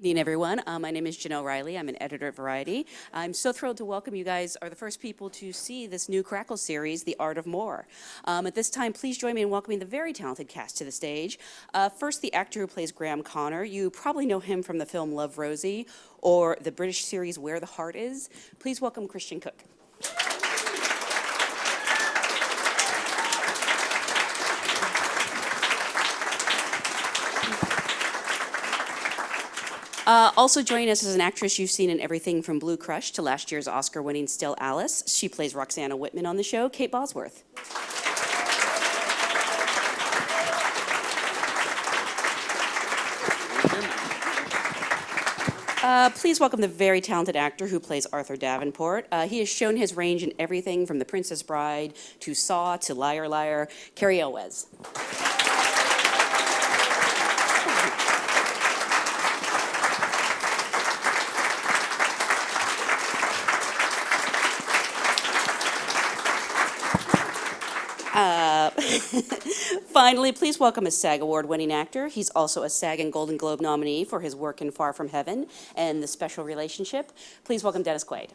Evening, everyone. My name is Jenelle Riley. I'm an editor at Variety. I'm so thrilled to welcome you guys. Are the first people to see this new Crackle series, The Art of More. At this time, please join me in welcoming the very talented cast to the stage. First, the actor who plays Graham Connor. You probably know him from the film Love, Rosie or the British series Where the Heart Is. Please welcome Christian Cooke. Also joining us is an actress you've seen in everything from Blue Crush to last year's Oscar-winning Still Alice. She plays Roxana Whitman on the show, Kate Bosworth. Please welcome the very talented actor who plays Arthur Davenport. He has shown his range in everything from The Princess Bride to Saw to Liar Liar, Cary Elwes. Finally, please welcome a SAG Award-winning actor. He's also a SAG and Golden Globe nominee for his work in Far From Heaven and The Special Relationship. Please welcome Dennis Quaid.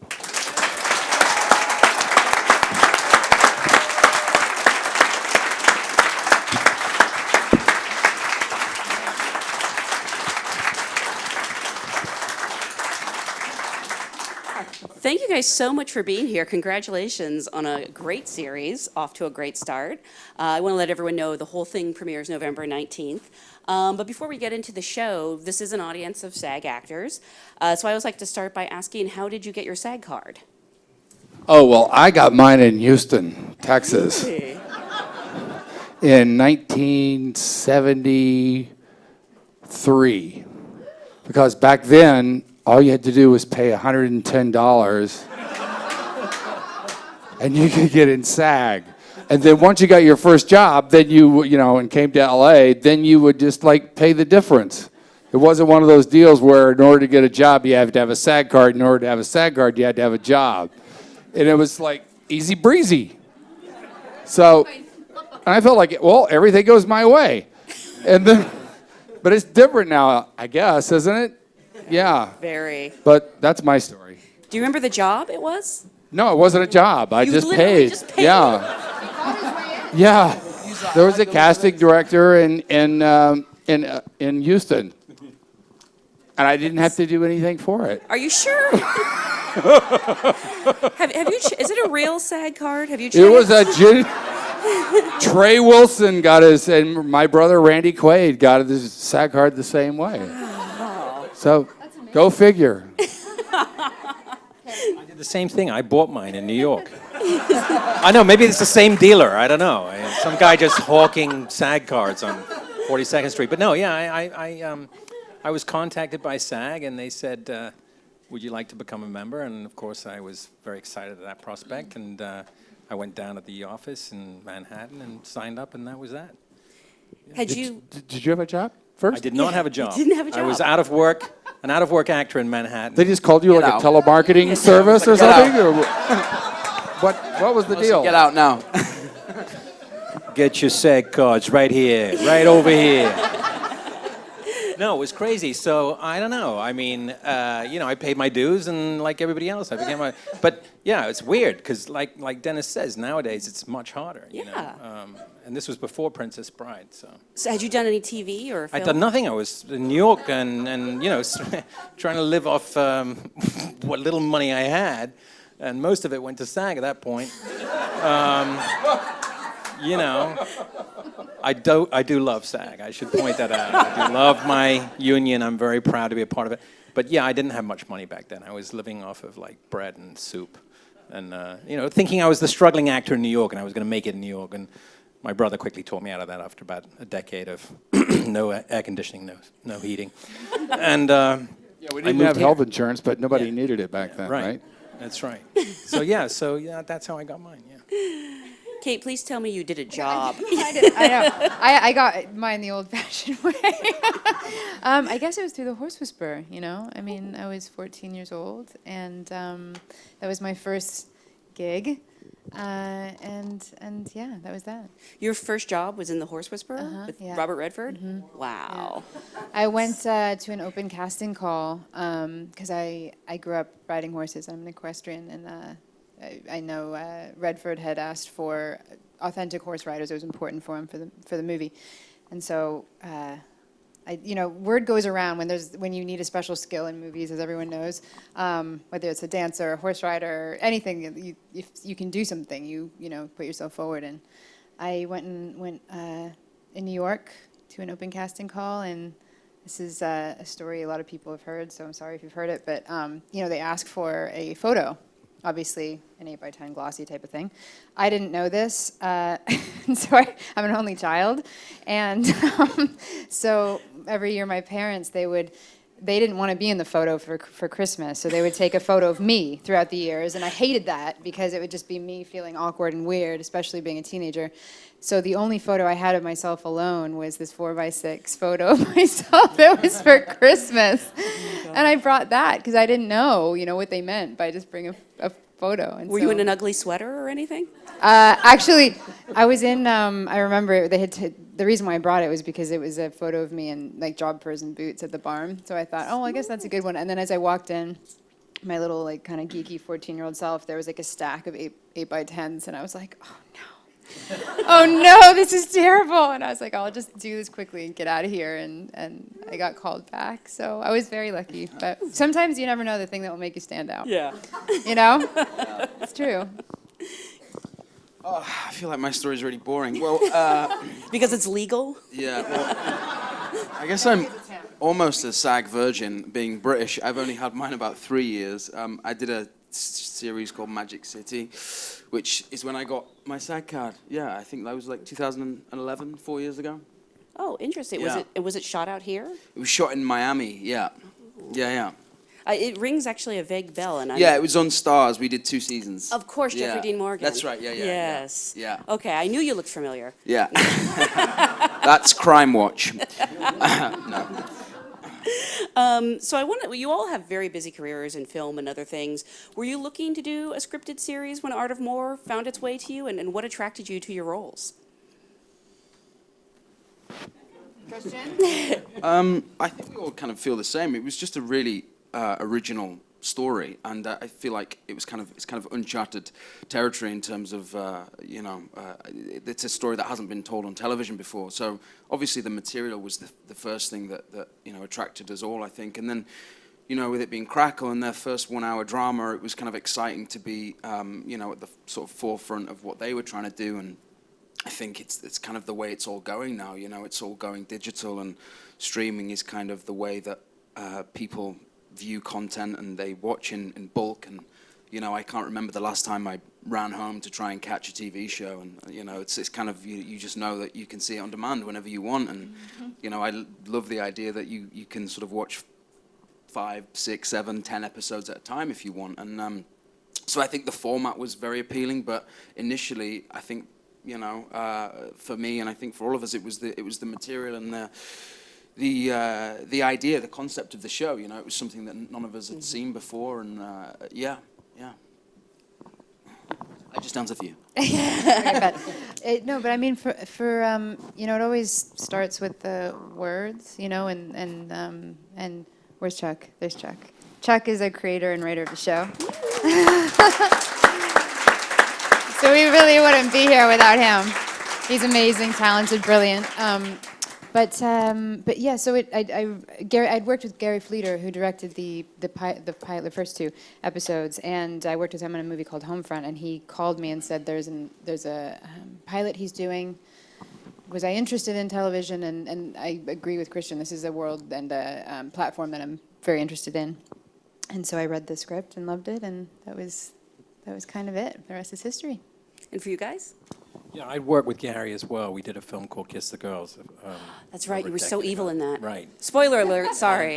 Thank you guys so much for being here. Congratulations on a great series, off to a great start. I want to let everyone know the whole thing premieres November 19th. But before we get into the show, this is an audience of SAG actors. So I always like to start by asking, how did you get your SAG card? Oh, well, I got mine in Houston, Texas, in 1973. Because back then, all you had to do was pay $110 and you could get in SAG. And then once you got your first job, then and came to LA, then you would just like pay the difference. It wasn't one of those deals where in order to get a job, you have to have a SAG card. In order to have a SAG card, you had to have a job. And it was like easy breezy. So, and I felt like, well, everything goes my way. And then, but it's different now, I guess, isn't it? Yeah. Very. But that's my story. Do you remember the job it was? No, it wasn't a job. I just paid. Just paid. Yeah. Yeah. There was a casting director in Houston, and I didn't have to do anything for it. Are you sure? have you? Is it a real SAG card? Have you checked? It was a Trey Wilson got his, and my brother Randy Quaid got his SAG card the same way. So, go figure. I did the same thing. I bought mine in New York. I know, maybe it's the same dealer. I don't know. Some guy just hawking SAG cards on 42nd Street. But no, yeah, I was contacted by SAG, and they said, would you like to become a member? And, of course, I was very excited at that prospect. And I went down at the office in Manhattan and signed up, and that was that. Yeah. Did you have a job? First? I did not have a job. You didn't have a job. I was out of work, an out-of-work actor in Manhattan. They just called you like a telemarketing service or something? Or what was the deal? Get out now. Get your SAG cards right here, right over here. No, it was crazy. So I don't know. I mean, I paid my dues, and like everybody else, I became a. But yeah, it's weird because, like Dennis says, nowadays it's much harder. You know? And this was before Princess Bride. So had you done any TV or film? I'd done nothing. I was in New York and trying to live off what little money I had, and most of it went to SAG at that point. I do love SAG. I should point that out. I do love my union. I'm very proud to be a part of it. But yeah, I didn't have much money back then. I was living off of like bread and soup, and thinking I was the struggling actor in New York and I was going to make it in New York. And my brother quickly taught me out of that after about a decade of no air conditioning, no heating. And we didn't have health insurance, but nobody needed it back then, right? That's right. So that's how I got mine. Yeah. Kate, please tell me you did a job. I know. I got mine the old-fashioned way. I guess it was through the Horse Whisperer, I mean, I was 14 years old, and that was my first gig. And yeah, that was that. Your first job was in The Horse Whisperer with yeah. Robert Redford? Wow. I went to an open casting call because I grew up riding horses. I'm an equestrian, and I know Redford had asked for authentic horse riders. It was important for him for the movie, and so word goes around when you need a special skill in movies, as everyone knows, whether it's a dancer, a horse rider, anything. If you can do something, you put yourself forward. And I went in New York to an open casting call, and this is a story a lot of people have heard, so I'm sorry if you've heard it, but they asked for a photo, obviously an 8x10 glossy type of thing. I didn't know this, so I'm an only child, and so every year my parents, they didn't want to be in the photo for Christmas, so they would take a photo of me throughout the years, and I hated that because it would just be me feeling awkward and weird, especially being a teenager. So the only photo I had of myself alone was this 4x6 photo of myself that was for Christmas. And I brought that because I didn't know, what they meant by just bring a photo. And Were you in an ugly sweater or anything? Actually, I was in, I remember the reason why I brought it was because it was a photo of me in like jobbers and boots at the barn. So I thought, oh, I guess that's a good one. And then as I walked in, my little like kind of geeky 14-year-old self, there was like a stack of 8x10s, and I was like, oh no. Oh no, this is terrible. And I was like, I'll just do this quickly and get out of here. And I got called back. So I was very lucky. But sometimes you never know the thing that will make you stand out. Yeah. It's true. Oh, I feel like my story is really boring. Well, Because it's legal? yeah. Well, I guess I'm almost a SAG virgin, being British. I've only had mine about 3 years. I did a series called Magic City, which is when I got my SAG card. Yeah, I think that was like 2011, 4 years ago. Oh, interesting. Yeah. Was it shot out here? It was shot in Miami. Yeah. It rings actually a vague bell, and Yeah, it was on Stars. We did 2 seasons. Of course, Jeffrey Yeah. Dean Morgan. That's right. Yeah. Yes. Yeah. Okay, I knew you looked familiar. Yeah. That's Crime Watch. No. So you all have very busy careers in film and other things. Were you looking to do a scripted series when Art of More found its way to you, and what attracted you to your roles? Christian? I think we all kind of feel the same. It was just a really original story, and I feel like it's kind of uncharted territory in terms of it's a story that hasn't been told on television before. So obviously the material was the first thing that attracted us all, I think. And then with it being Crackle and their first 1 hour drama, it was kind of exciting to be at the sort of forefront of what they were trying to do. And I think it's kind of the way it's all going now. It's all going digital, and streaming is kind of the way that people view content, and they watch in bulk. And I can't remember the last time I ran home to try and catch a TV show. And it's kind of you just know that you can see it on demand whenever you want. And I love the idea that you can sort of watch 5, 6, 7, 10 episodes at a time if you want. And so I think the format was very appealing. But initially, I think for me, and I think for all of us, it was the material and the idea, the concept of the show. It was something that none of us had seen before, and yeah. I just answered for you. No, but I mean, for it always starts with the words, and where's Chuck? There's Chuck. Chuck is a creator and writer of the show. So we really wouldn't be here without him. He's amazing, talented, brilliant. But yeah, so I'd worked with Gary Fleeter, who directed the first 2 episodes, and I worked with him on a movie called Homefront, and he called me and said there's a pilot he's doing. Was I interested in television? And I agree with Christian. This is a world and a platform that I'm very interested in. And so I read the script and loved it, and that was kind of it. The rest is history. And for you guys? Yeah, I worked with Gary as well. We did a film called Kiss the Girls. That's right, over you a were so decade evil ago. in that. Right. Spoiler alert, sorry.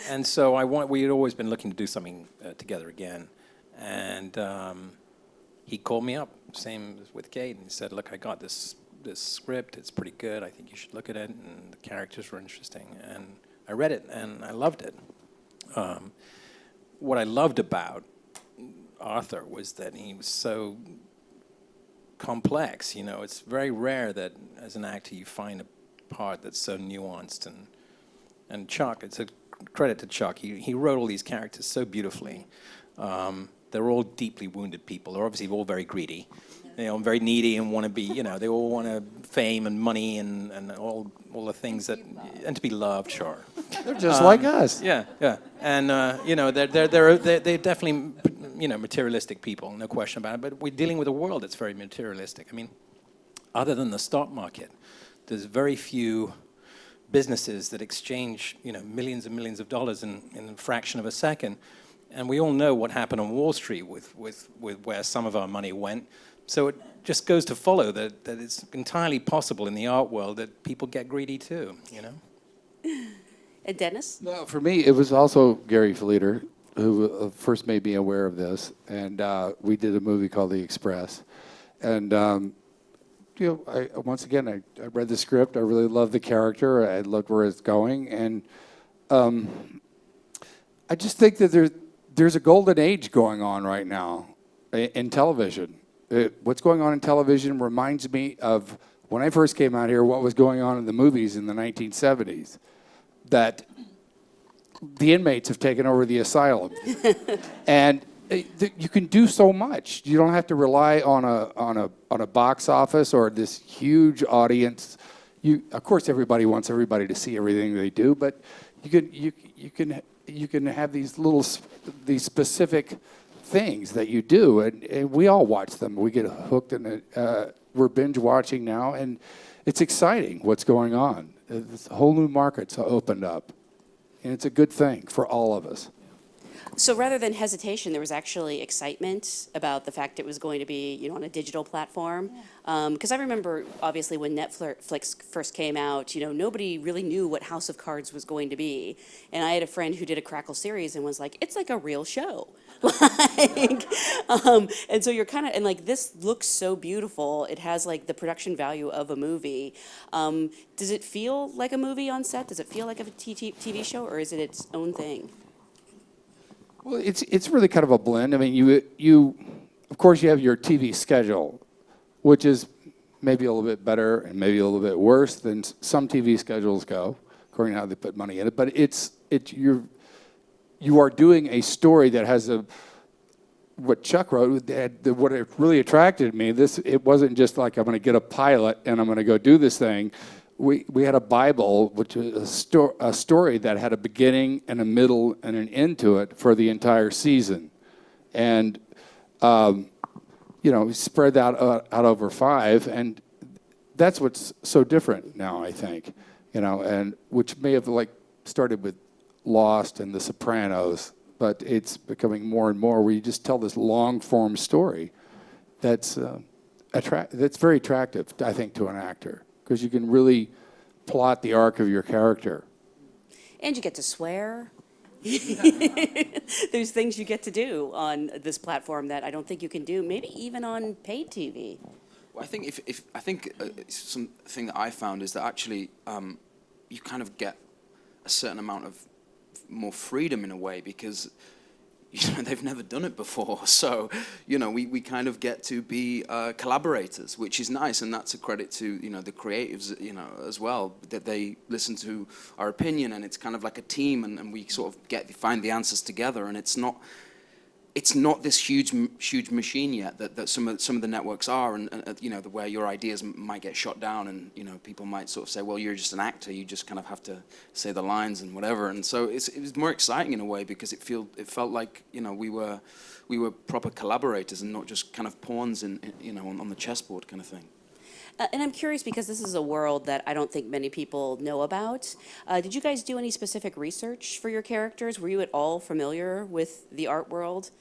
And so we had always been looking to do something together again. And he called me up, same as with Kate, and he said, look, I got this script. It's pretty good. I think you should look at it. And the characters were interesting. And I read it, and I loved it. What I loved about Arthur was that he was so complex. You know, it's very rare that as an actor you find a part that's so nuanced. And Chuck, it's a credit to Chuck. He wrote all these characters so beautifully. They're all deeply wounded people. They're obviously all very greedy, you know, very needy and want to be, you know, they all want fame and money and all the things that, and to be loved, sure. They're just like us. Yeah, yeah. And, you know, they're definitely, you know, materialistic people, no question about it. But we're dealing with a world that's very materialistic. I mean, other than the stock market, there's very few businesses that exchange, you know, millions and millions of dollars in a fraction of a second. And we all know what happened on Wall Street with where some of our money went. So it just goes to follow that it's entirely possible in the art world that people get greedy too, you know? And Dennis? No, for me, it was also Gary Fleeter who first made me aware of this. And we did a movie called The Express. And, you know, once again, I read the script. I really loved the character. I loved where it's going. And I just think that there's a golden age going on right now in television. What's going on in television reminds me of when I first came out here, what was going on in the movies in the 1970s. That the inmates have taken over the asylum. And you can do so much. You don't have to rely on a box office or this huge audience. Of course, everybody wants everybody to see everything they do, but you can have these specific things that you do, and we all watch them. We get hooked in it. We're binge watching now, and it's exciting what's going on. This whole new market's opened up, and it's a good thing for all of us. So rather than hesitation, there was actually excitement about the fact it was going to be, you know, on a digital platform. Because I remember, obviously, when Netflix first came out, you know, nobody really knew what House of Cards was going to be. And I had a friend who did a Crackle series and was like, it's like a real show. And so you're kind of, and like, this looks so beautiful. It has like the production value of a movie. Does it feel like a movie on set? Does it feel like a TV show, or is it its own thing? Well, it's really kind of a blend. I mean, you of course you have your TV schedule, which is maybe a little bit better and maybe a little bit worse than some TV schedules go, according to how they put money in it. But you are doing a story that has what Chuck wrote. What it really attracted me. It wasn't just like I'm going to get a pilot and I'm going to go do this thing. We had a Bible, which was a story that had a beginning and a middle and an end to it for the entire season. And, you know, we spread that out over 5. And that's what's so different now, I think, you know, and which may have like started with Lost and The Sopranos, but it's becoming more and more where you just tell this long-form story that's very attractive, I think, to an actor. Because you can really plot the arc of your character. And you get to swear. There's things you get to do on this platform that I don't think you can do, maybe even on paid TV. Well, I think something that I found is that actually you kind of get a certain amount of more freedom in a way, because you know, they've never done it before. So, you know, we kind of get to be collaborators, which is nice, and that's a credit to, you know, the creatives, you know, as well, that they listen to our opinion, and it's kind of like a team, and we sort of find the answers together, and it's not this huge machine yet that some of the networks are, and you know, where your ideas might get shot down, and you know, people might sort of say, well, you're just an actor, you just kind of have to say the lines and whatever, and so it was more exciting in a way, because it felt like, you know, we were proper collaborators and not just kind of pawns in you know, on the chessboard kind of thing. And I'm curious, because this is a world that I don't think many people know about. Did you guys do any specific research for your characters? Were you at all familiar with the art world?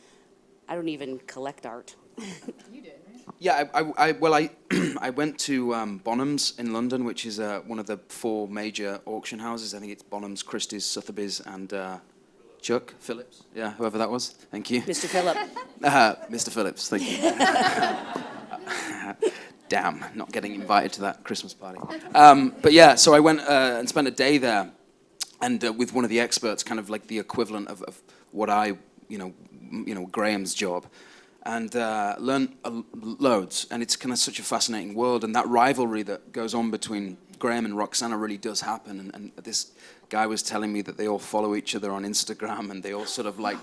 I don't even collect art. You did, right? Yeah, I went to Bonhams in London, which is one of the 4 major auction houses. I think it's Bonhams, Christie's, Sotheby's, and Chuck Phillips. Yeah, whoever that was. Thank you. Mr. Phillip. Mr. Phillips, thank you. Damn, not getting invited to that Christmas party. But yeah, so I went and spent a day there, and with one of the experts, kind of like the equivalent of what I, you know, Graham's job. and learn loads. And it's kind of such a fascinating world, and that rivalry that goes on between Graham and Roxana really does happen. And this guy was telling me that they all follow each other on Instagram, and they all sort of like,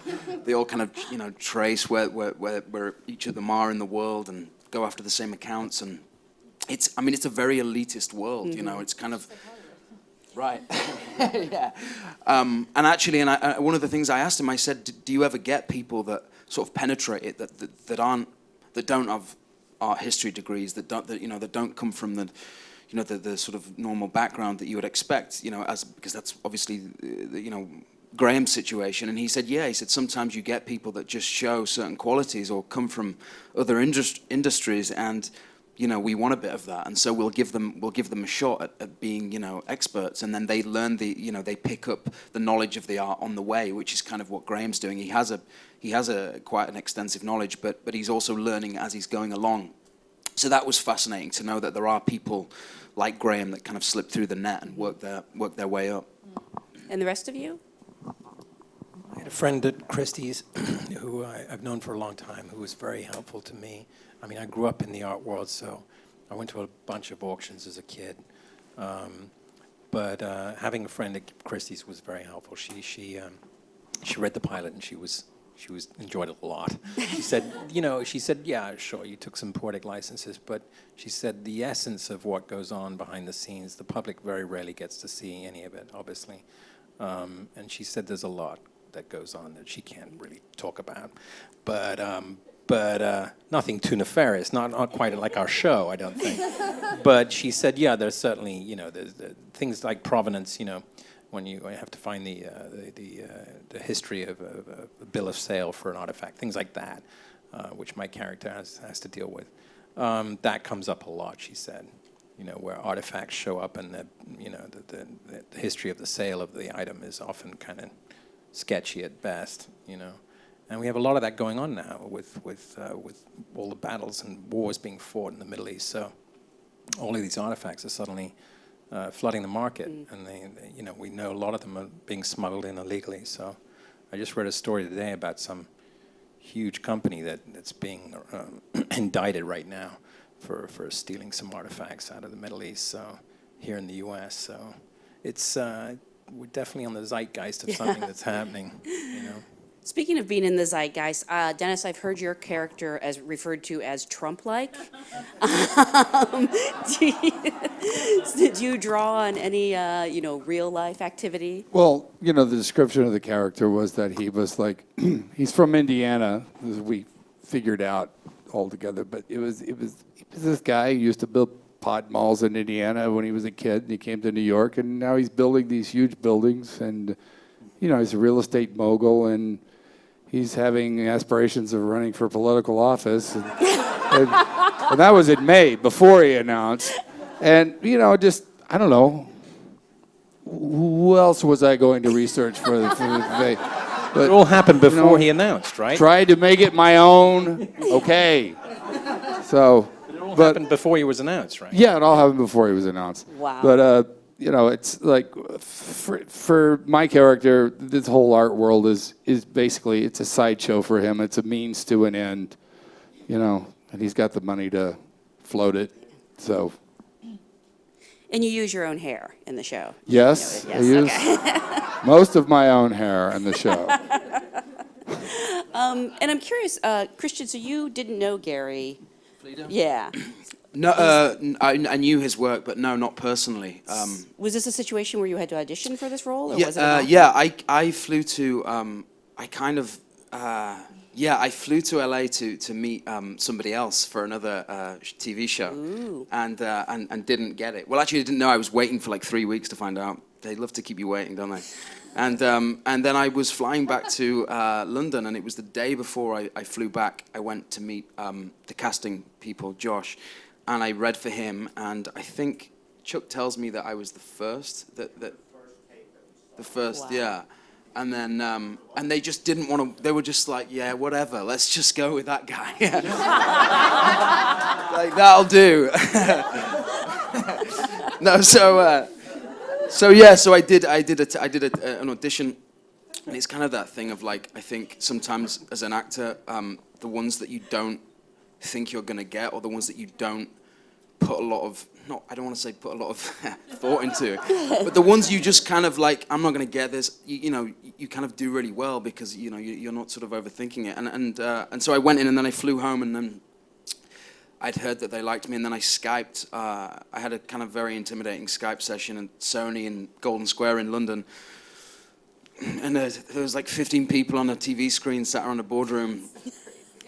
they all kind of, you know, trace where each of them are in the world and go after the same accounts. And it's, I mean, it's a very elitist world, you know, it's kind of, right. Yeah. And actually, one of the things I asked him, I said, do you ever get people that sort of penetrate it, that don't have art history degrees, that don't come from the, you know, the sort of normal background that you would expect, you know, because that's obviously, you know, Graham's situation. And he said, yeah, he said, sometimes you get people that just show certain qualities or come from other industries, and, you know, we want a bit of that. And so we'll give them a shot at being, you know, experts. And then they learn they pick up the knowledge of the art on the way, which is kind of what Graham's doing. He has a quite an extensive knowledge, but he's also learning as he's going along. So that was fascinating to know that there are people like Graham that kind of slip through the net and work their way up. And the rest of you? I had a friend at Christie's who I've known for a long time, who was very helpful to me. I mean, I grew up in the art world, so I went to a bunch of auctions as a kid. But having a friend at Christie's was very helpful. She read the pilot, and she enjoyed it a lot. She said, yeah, sure, you took some poetic licenses, but she said the essence of what goes on behind the scenes, the public very rarely gets to see any of it, obviously. And she said there's a lot that goes on that she can't really talk about. But nothing too nefarious, not quite like our show, I don't think. But she said, yeah, there's certainly, you know, there's things like provenance, you know, when you have to find the history of a bill of sale for an artifact, things like that, which my character has to deal with. That comes up a lot, she said, you know, where artifacts show up, and the history of the sale of the item is often kind of sketchy at best, you know. And we have a lot of that going on now with all the battles and wars being fought in the Middle East. So all of these artifacts are suddenly flooding the market, and they, you know, we know a lot of them are being smuggled in illegally. So I just read a story today about some huge company that's being indicted right now for stealing some artifacts out of the Middle East, so here in the U.S. So it's we're definitely on the zeitgeist of something that's happening, you know. Speaking of being in the zeitgeist, Dennis, I've heard your character as referred to as Trump-like. Did you draw on any, real-life activity? Well, you know, the description of the character was that he was like, he's from Indiana, as we figured out all together, but he was this guy who used to build pod malls in Indiana when he was a kid, and he came to New York, and now he's building these huge buildings, and, you know, he's a real estate mogul, and he's having aspirations of running for political office. And that was in May, before he announced. And, you know, just, I don't know, who else was I going to research for the debate? But, it all happened before he announced, right? Tried to make it my own. Okay. So, It all happened before he was announced, right? yeah, it all happened before he was announced. Wow. But, you know, it's like, for my character, this whole art world is basically, it's a sideshow for him. It's a means to an end, you know, and he's got the money to float it, so. And you use your own hair in the show. Yes, I use most of my own hair in the show. And I'm curious, Christian, so you didn't know Gary. Fleeder? Yeah. No, I knew his work, but no, not personally. Was this a situation where you had to audition for this role? Or Yeah, was it an I flew to, I flew to LA to meet somebody else for another TV show. Ooh. And didn't get it. Well, actually, I didn't know. I was waiting for like 3 weeks to find out. They love to keep you waiting, don't they? And then I was flying back to London, and it was the day before I flew back. I went to meet the casting people, Josh, and I read for him. And I think Chuck tells me that I was the first. The first, Wow. yeah. And then, and they just didn't want to, they were just like, yeah, whatever, let's just go with that guy. Like, that'll do. No, so I did an audition, and it's kind of that thing of like, I think sometimes as an actor, the ones that you don't think you're going to get, or the ones that you don't put a lot of, I don't want to say put a lot of thought into, but the ones you just kind of like, I'm not going to get this, you kind of do really well because, you're not sort of overthinking it. And so I went in and then I flew home, and then I'd heard that they liked me, and then I Skyped. I had a kind of very intimidating Skype session at Sony in Golden Square in London. And there was like 15 people on a TV screen sat around a boardroom,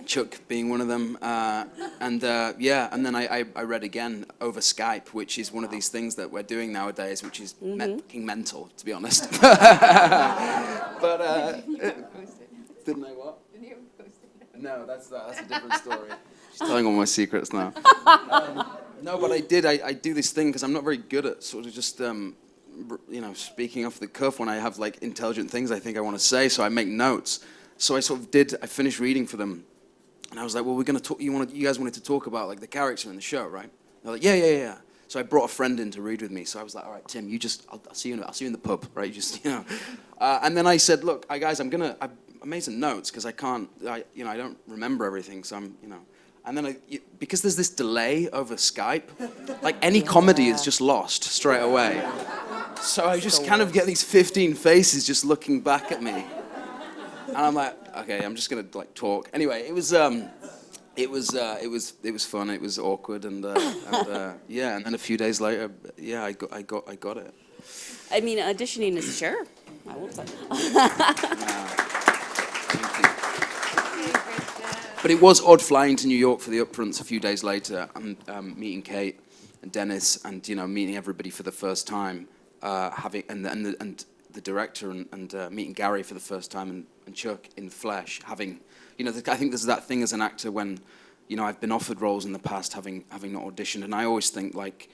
Chuck being one of them. And then I read again over Skype, which is one of these things that we're doing nowadays, which is fucking mental, to be honest. But didn't I what? No, that's a different story. She's telling all my secrets now. No, but I do this thing because I'm not very good at sort of just speaking off the cuff when I have like intelligent things I think I want to say, so I make notes. So I finished reading for them, and I was like, well, we're going to talk, you guys wanted to talk about like the character in the show, right? They're like, yeah. So I brought a friend in to read with me, so I was like, all right, Tim, I'll see you in the pub, right? And then I said, look, guys, I made some notes because I don't remember everything, so and then because there's this delay over Skype, like any comedy is just lost straight away. So I just kind of get these 15 faces just looking back at me. And I'm like, okay, I'm just gonna like talk. Anyway, it was fun. It was awkward, and then a few days later, I got it. I mean, auditioning is sure. I won't say. But it was odd flying to New York for the upfronts a few days later and meeting Kate and Dennis and meeting everybody for the first time, and the director and meeting Gary for the first time and Chuck in flesh. I think there's that thing as an actor when I've been offered roles in the past having not auditioned, and I always think like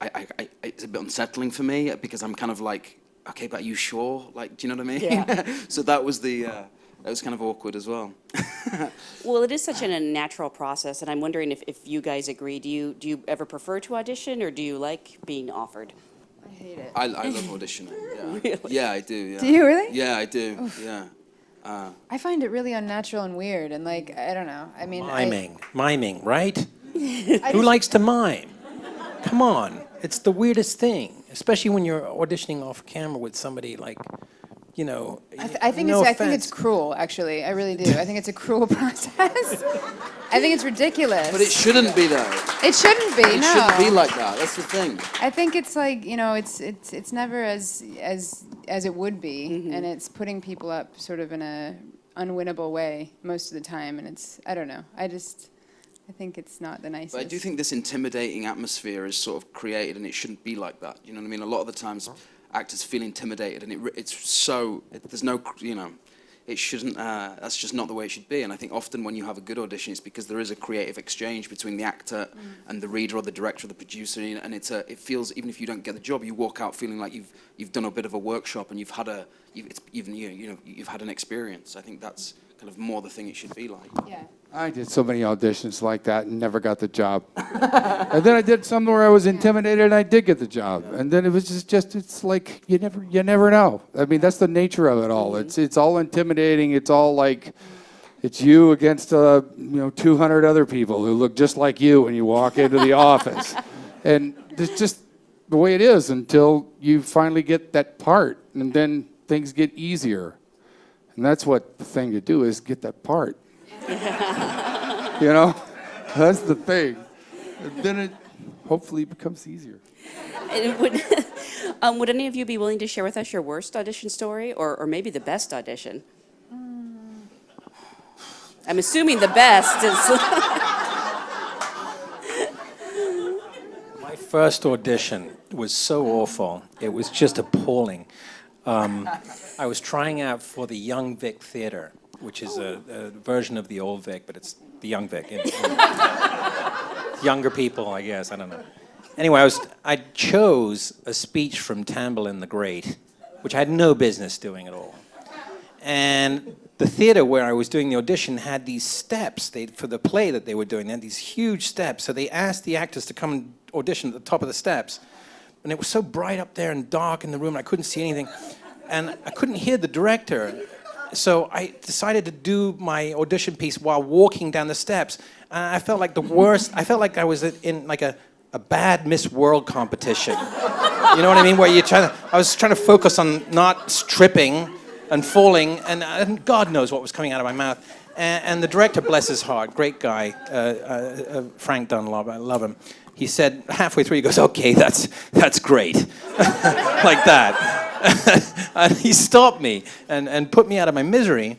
it's a bit unsettling for me because I'm kind of like, okay, but are you sure? Like, do you know what I mean? Yeah. So that was kind of awkward as well. Well, it is such a natural process, and I'm wondering if you guys agree. Do you ever prefer to audition, or do you like being offered? I hate it. I love auditioning. Yeah. Really? Yeah, I do. Yeah. Do you really? Yeah, I do. Oof. Yeah. I find it really unnatural and weird, and like, I don't know. I mean, Miming, right? I Who just- likes to mime? Come on, it's the weirdest thing, especially when you're auditioning off camera with somebody like, I think it's cruel. Actually, I really do. I think it's a cruel process. I think it's ridiculous. But it shouldn't be though. It shouldn't be. It No. shouldn't be like that. That's the thing. I think it's like it's never as it would be, and it's putting people up sort of in a unwinnable way most of the time, and I don't know. I think it's not the nicest. But I do think this intimidating atmosphere is sort of created, and it shouldn't be like that. You know what I mean? A lot of the times, actors feel intimidated, and there's no, it shouldn't. That's just not the way it should be. And I think often when you have a good audition, it's because there is a creative exchange between the actor and the reader, or the director, or the producer, and it feels, even if you don't get the job, you walk out feeling like you've done a bit of a workshop and you've had an experience. I think that's kind of more the thing it should be like. Yeah. I did so many auditions like that and never got the job. And then I did some where I was intimidated and I did get the job. And then it was just it's like you never know. I mean, that's the nature of it all. It's all intimidating. It's all like it's you against 200 other people who look just like you when you walk into the office. And it's just the way it is until you finally get that part, and then things get easier. And that's what the thing to do is get that part. That's the thing. And then it hopefully becomes easier. And would any of you be willing to share with us your worst audition story, or maybe the best audition? I'm assuming the best is. My first audition was so awful. It was just appalling. I was trying out for the Young Vic Theatre, which is a version of the Old Vic, but it's the Young Vic. Younger people, I guess, I don't know. Anyway, I chose a speech from Tamburlaine the Great, which I had no business doing at all. And the theater where I was doing the audition had these steps for the play that they were doing. They had these huge steps. So they asked the actors to come and audition at the top of the steps. And it was so bright up there and dark in the room, I couldn't see anything. And I couldn't hear the director. so I decided to do my audition piece while walking down the steps. And I felt like the worst. I felt like I was in like a bad Miss World competition. You know what I mean? Where I was trying to focus on not tripping and falling, and God knows what was coming out of my mouth. And the director, bless his heart, great guy, Frank Dunlop, I love him. He said halfway through, he goes, "Okay, that's great," like that. And he stopped me and put me out of my misery.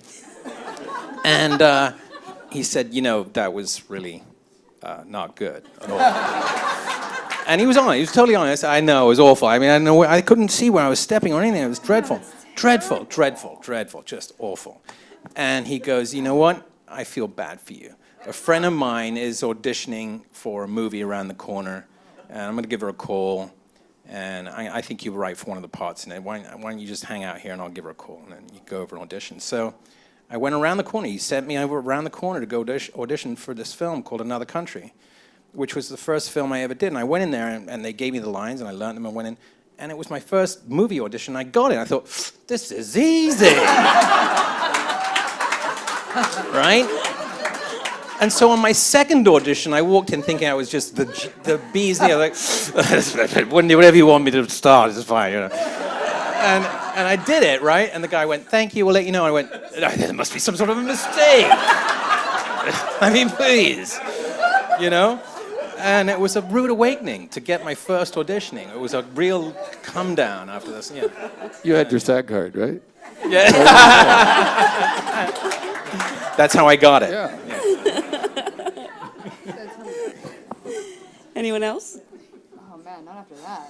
And he said, "You know, that was really not good at all." And he was on it. He was totally honest. I know, it was awful. I mean, I couldn't see where I was stepping or anything. It was dreadful. Dreadful, dreadful, dreadful, just awful. And he goes, "You know what? I feel bad for you. A friend of mine is auditioning for a movie around the corner, and I'm going to give her a call, and I think you're right for one of the parts in it. Why don't you just hang out here, and I'll give her a call, and then you go over and audition." So I went around the corner. He sent me over around the corner to go audition for this film called Another Country, which was the first film I ever did. And I went in there, and they gave me the lines, and I learned them and went in. And it was my first movie audition. I got it. I thought, this is easy. Right? And so on my second audition, I walked in thinking I was just the bee's knee. I was like, whatever you want me to start is fine. You know? And I did it, right? And the guy went, "Thank you, we'll let you know." And I went, "There must be some sort of a mistake." I mean, please. You know? And it was a rude awakening to get my first auditioning. It was a real come down after this. Yeah. You had your SAG card, right? Yeah. That's how I got it. Yeah. Anyone else? Oh man, not after that.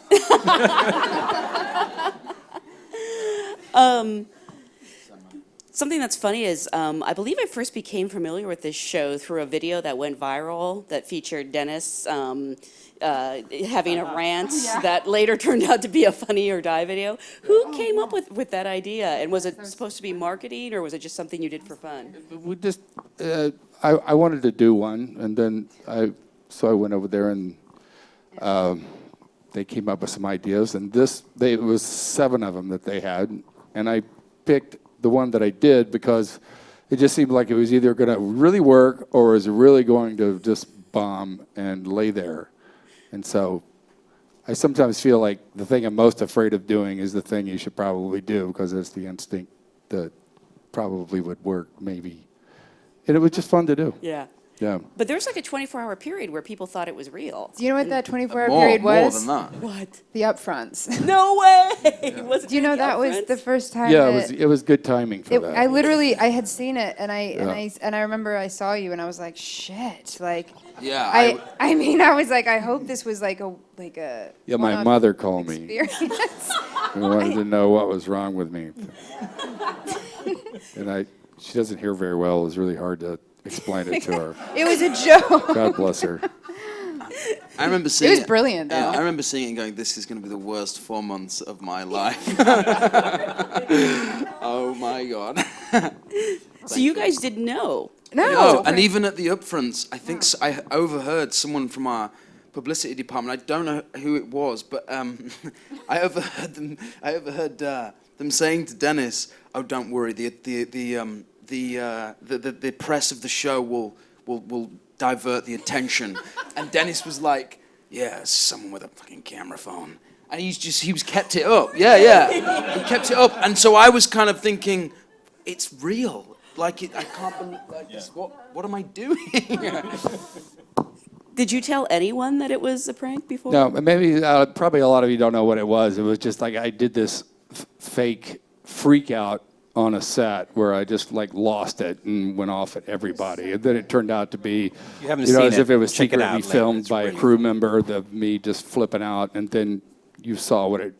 Something that's funny is I believe I first became familiar with this show through a video that went viral that featured Dennis having a rant that later turned out to be a Funny or Die video. Who came up with that idea? And was it supposed to be marketing, or was it just something you did for fun? We just, I wanted to do one, and then I went over there and they came up with some ideas, and it was 7 of them that they had, and I picked the one that I did because it just seemed like it was either going to really work or was really going to just bomb and lay there. And so I sometimes feel like the thing I'm most afraid of doing is the thing you should probably do because it's the instinct that probably would work, maybe. And it was just fun to do. Yeah. Yeah. But there's like a 24-hour period where people thought it was real. Do you know what that 24-hour More period was? than that. What? The upfronts. No way! Was it Do you know the that was upfronts? the first time? Yeah, that it was good timing for that. I had seen it, and I remember I saw you, and I was like, shit, like. Yeah. I mean, I was like, I hope this was like a. Yeah, my one-off mother called me. experience. I wanted to know what was wrong with me. And she doesn't hear very well. It was really hard to explain it to her. It was a joke. God bless her. I remember seeing It was brilliant, though. Yeah, I remember seeing it and going, "This is going to be the worst 4 months of my life." Oh my God. So you guys didn't know? No. And even at the upfronts, I think I overheard someone from our publicity department. I don't know who it was, but I overheard them saying to Dennis, "Oh, don't worry. The press of the show will divert the attention." And Dennis was like, "Yeah, someone with a fucking camera phone." And he was kept it up. Yeah. He kept it up. And so I was kind of thinking, it's real. Like, I can't believe, like, what am I doing? Did you tell anyone that it was a prank before? No, maybe probably a lot of you don't know what it was. It was just like I did this fake freak out on a set where I just like lost it and went off at everybody. And then it turned out to be, You haven't know, seen as it. if it was Check it out secretly later. filmed It's by a really crew member, me just flipping out. And then you saw what it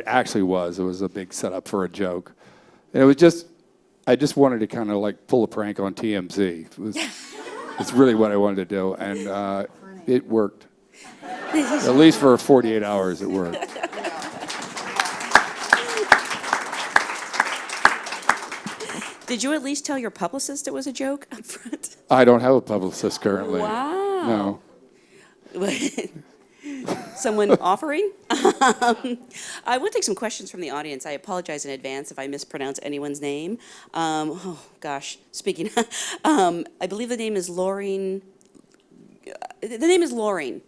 actually was. It was a big setup for a joke. And it was just, I just wanted to kind of like pull a prank on TMZ. It's really what I wanted to do. And it worked. At least for 48 hours, it worked. Did you at least tell your publicist it was a joke up front? I don't have a publicist currently. Wow. No. Someone offering? I want to take some questions from the audience. I apologize in advance if I mispronounce anyone's name. Oh, gosh, speaking, I believe the name is Laureen. The name is Laureen.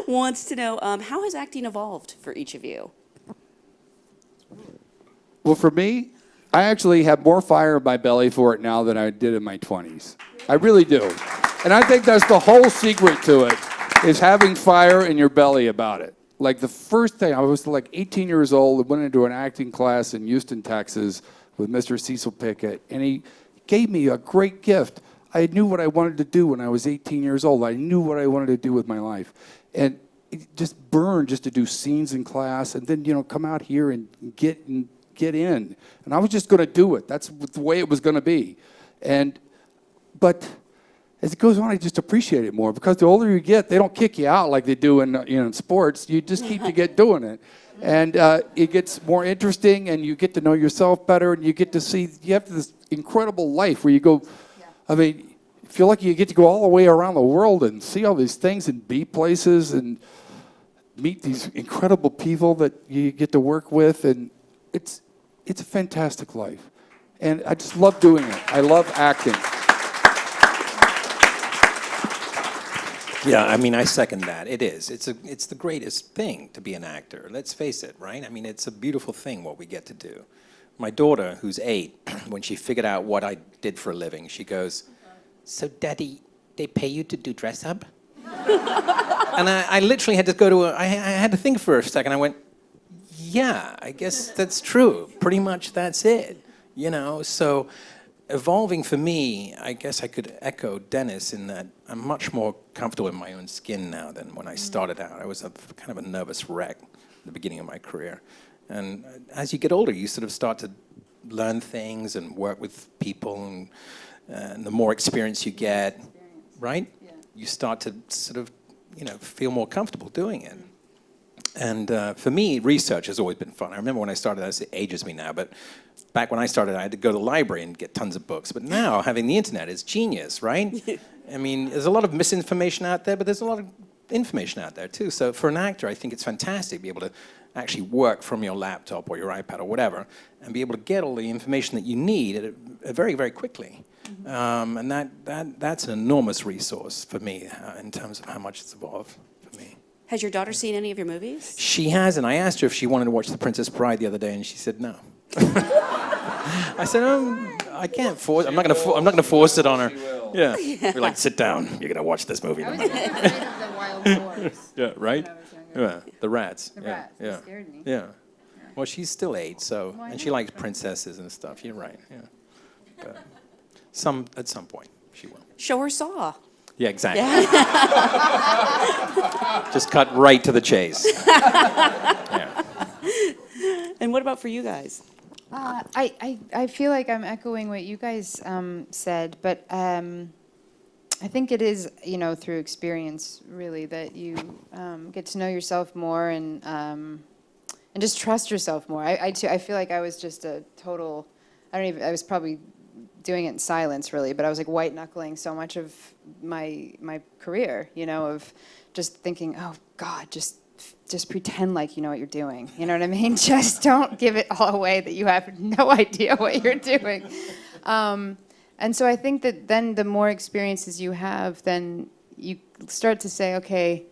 Wants to know, how has acting evolved for each of you? Well, for me, I actually have more fire in my belly for it now than I did in my 20s. I really do. And I think that's the whole secret to it, is having fire in your belly about it. Like the first thing, I was like 18 years old and went into an acting class in Houston, Texas with Mr. Cecil Pickett, and he gave me a great gift. I knew what I wanted to do when I was 18 years old. I knew what I wanted to do with my life. And it just burned just to do scenes in class and then, come out here and get in. And I was just going to do it. That's the way it was going to be. But as it goes on, I just appreciate it more because the older you get, they don't kick you out like they do in sports. You just keep to get doing it. And it gets more interesting and you get to know yourself better and you get to see, you have this incredible life where you go, I mean, I feel like you get to go all the way around the world and see all these things and be places and meet these incredible people that you get to work with. And it's a fantastic life. And I just love doing it. I love acting. Yeah, I mean, I second that. It is. It's the greatest thing to be an actor. Let's face it, right? I mean, it's a beautiful thing what we get to do. My daughter, who's 8, when she figured out what I did for a living, she goes, "So, Daddy, they pay you to do dress up?" And I literally had to go to I had to think for a second. I went, yeah, I guess that's true. Pretty much that's it. So evolving for me, I guess I could echo Dennis in that I'm much more comfortable in my own skin now than when I started out. I was kind of a nervous wreck at the beginning of my career. And as you get older, you sort of start to learn things and work with people, and the more experience you get, right? Yeah. You start to sort of, feel more comfortable doing it. And for me, research has always been fun. I remember when I started, it ages me now, but back when I started, I had to go to the library and get tons of books. But now, having the internet is genius, right? I mean, there's a lot of misinformation out there, but there's a lot of information out there too. So for an actor, I think it's fantastic to be able to actually work from your laptop or your iPad or whatever, and be able to get all the information that you need very, very quickly. And that's an enormous resource for me in terms of how much it's evolved for me. Has your daughter seen any of your movies? She has, and I asked her if she wanted to watch The Princess Bride the other day, and she said no. I said, I can't force. I'm not going to force it on her. Yeah. We're like, sit down. You're going to watch this movie. I was afraid of the wild boars. Yeah, right? When I was younger. Yeah, the rats. The rats, they Yeah. scared me. Yeah. Well, she's still 8, so, and she likes princesses and stuff. You're right. Yeah. But at some point, she will. Show her Saw. Yeah, exactly. Just cut right to the chase. Yeah. And what about for you guys? I feel like I'm echoing what you guys said, but I think it is, through experience, really, that you get to know yourself more and just trust yourself more. I feel like I was just a total, I was probably doing it in silence, really, but I was like white knuckling so much of my career, of just thinking, oh God, just pretend like you know what you're doing. You know what I mean? Just don't give it all away that you have no idea what you're doing. And so I think that then the more experiences you have, then you start to say, okay,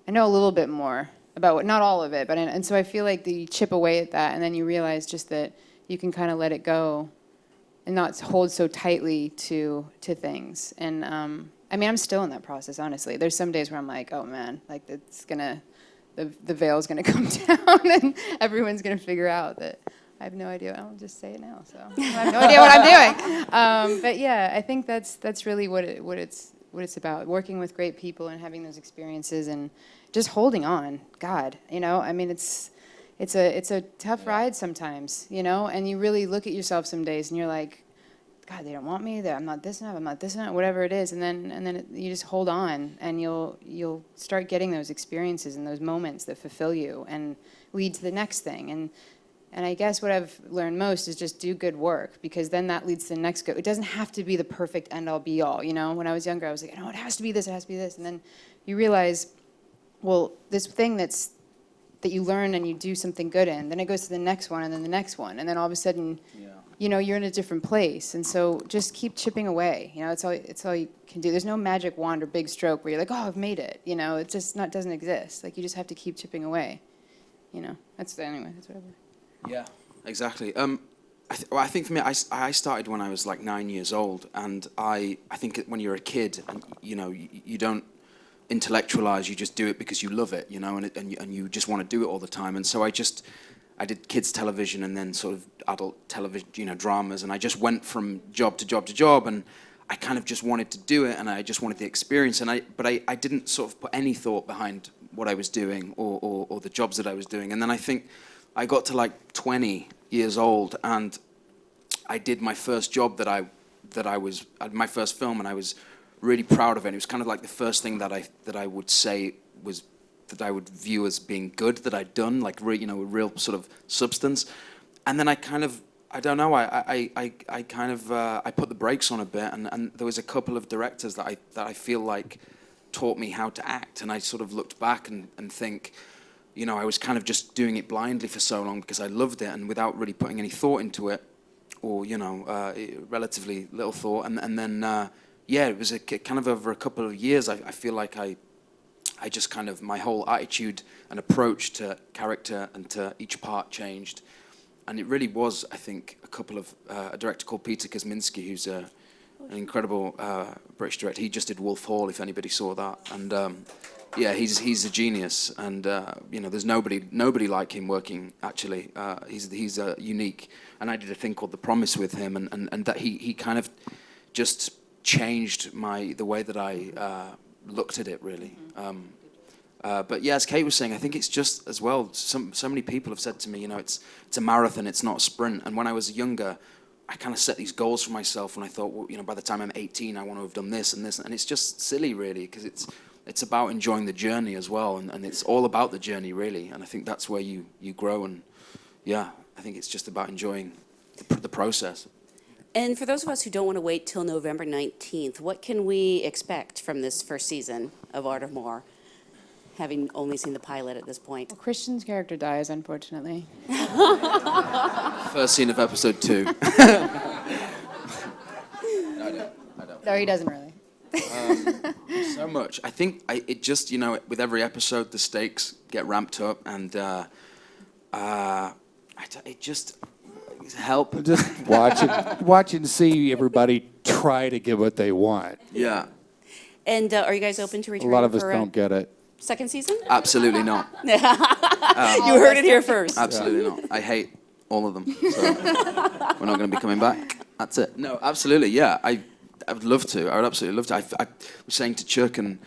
I know a little bit more about what, not all of it, but and so I feel like you chip away at that, and then you realize just that you can kind of let it go and not hold so tightly to things. And I mean, I'm still in that process, honestly. There's some days where I'm like, oh man, like it's gonna, the veil's gonna come down and everyone's gonna figure out that I have no idea. I'll just say it now, so I have no idea what I'm doing. But yeah, I think that's really what it's about. Working with great people and having those experiences and just holding on. God, I mean, it's a tough ride sometimes, and you really look at yourself some days and you're like, God, they don't want me. I'm not this enough. I'm not this enough. Whatever it is, and then you just hold on, and you'll start getting those experiences and those moments that fulfill you and lead to the next thing. And I guess what I've learned most is just do good work, because then that leads to the next good. It doesn't have to be the perfect end all be all. When I was younger, I was like, no, it has to be this. It has to be this, and then you realize well, this thing that you learn and you do something good in, then it goes to the next one and then the next one, and then all of a sudden, you know, you're in a different place. And so just keep chipping away. You know, it's all you can do. There's no magic wand or big stroke where you're like, oh, I've made it. You know, it just doesn't exist. Like, you just have to keep chipping away. You know, that's whatever. Yeah, exactly. I think for me, I started when I was like 9 years old, and I think when you're a kid, and you know, you don't intellectualize, you just do it because you love it, you know, and you just want to do it all the time. And so I did kids television and then sort of adult television, you know, dramas, and I just went from job to job to job, and I kind of just wanted to do it, and I just wanted the experience, but I didn't sort of put any thought behind what I was doing or the jobs that I was doing. And then I think I got to like 20 years old, and I did my first job my first film, and I was really proud of it. It was kind of like the first thing that I would say was that I would view as being good that I'd done, like you know, a real sort of substance. And then I kind of, I don't know, I kind of I put the brakes on a bit, and there was a couple of directors that I feel like taught me how to act, and I sort of looked back and think, you know, I was kind of just doing it blindly for so long because I loved it and without really putting any thought into it, or you know, relatively little thought. And then yeah, it was kind of over a couple of years. I feel like I just kind of, my whole attitude and approach to character and to each part changed. And it really was, I think, a director called Peter Kosminski, who's an incredible British director. He just did Wolf Hall, if anybody saw that. And yeah, he's a genius. And you know, there's nobody like him working, actually. He's unique. And I did a thing called The Promise with him, and that he kind of just changed the way that I looked at it, really. But yeah, as Kate was saying, I think it's just as well, so many people have said to me, you know, it's a marathon, it's not a sprint. And when I was younger, I kind of set these goals for myself, and I thought, well, you know, by the time I'm 18, I want to have done this and this. And it's just silly, really, because it's about enjoying the journey as well. And it's all about the journey, really. And I think that's where you grow. And yeah, I think it's just about enjoying the process. And for those of us who don't want to wait till November 19th, what can we expect from this first season of Art of More, having only seen the pilot at this point? Well, Christian's character dies, unfortunately. First scene of episode 2. No, I don't. No, he doesn't really. So much. I think it just, you know, with every episode, the stakes get ramped up, and it just help. Just watch and see everybody try to get what they want. Yeah. And are you guys open to A returning lot of us for don't get it. second season? Absolutely not. You heard it here first. Absolutely not. I hate all of them. So we're not going to be coming back. That's it. No, absolutely. Yeah, I would love to. I would absolutely love to. I was saying to Chuck and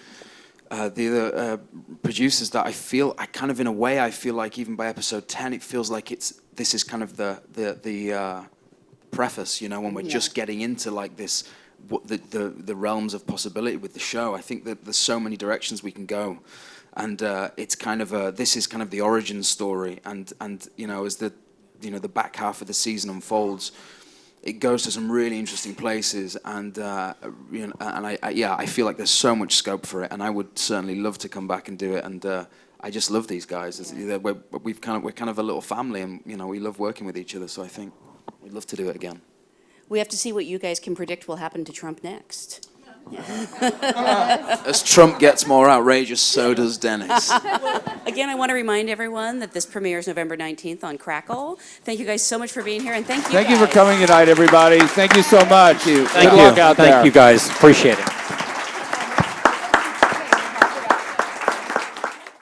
the other producers that I feel in a way, I feel like even by episode 10, it feels like this is kind of the preface, you know, when we're just getting into like this, the realms of possibility with the show. I think that there's so many directions we can go, and it's kind of this is kind of the origin story, and you know, as the back half of the season unfolds, it goes to some really interesting places, and you know, and I feel like there's so much scope for it, and I would certainly love to come back and do it, and I just love these guys. We're kind of a little family, and you know, we love working with each other, so I think we'd love to do it again. We have to see what you guys can predict will happen to Trump next. As Trump gets more outrageous, so does Dennis. Again, I want to remind everyone that this premieres November 19th on Crackle. Thank you guys so much for being here, and thank you Thank you for coming tonight, everybody. Thank you so much. Thank you. Good luck out there. Thank you, guys. Appreciate it.